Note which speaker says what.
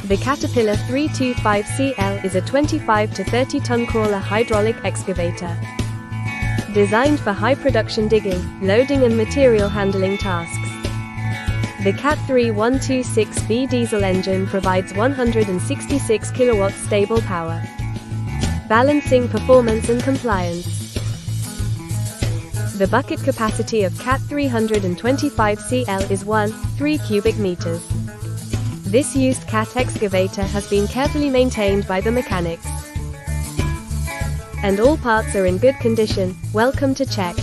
Speaker 1: The Caterpillar 325CL is a 25 to 30 ton crawler hydraulic excavator. Designed for high production digging, loading and material handling tasks. The Cat 3126B diesel engine provides 166 kilowatts stable power, balancing performance and compliance. The bucket capacity of Cat 325CL is 1.3 cubic meters. This used Cat excavator has been carefully maintained by the mechanics, and all parts are in good condition. Welcome to check.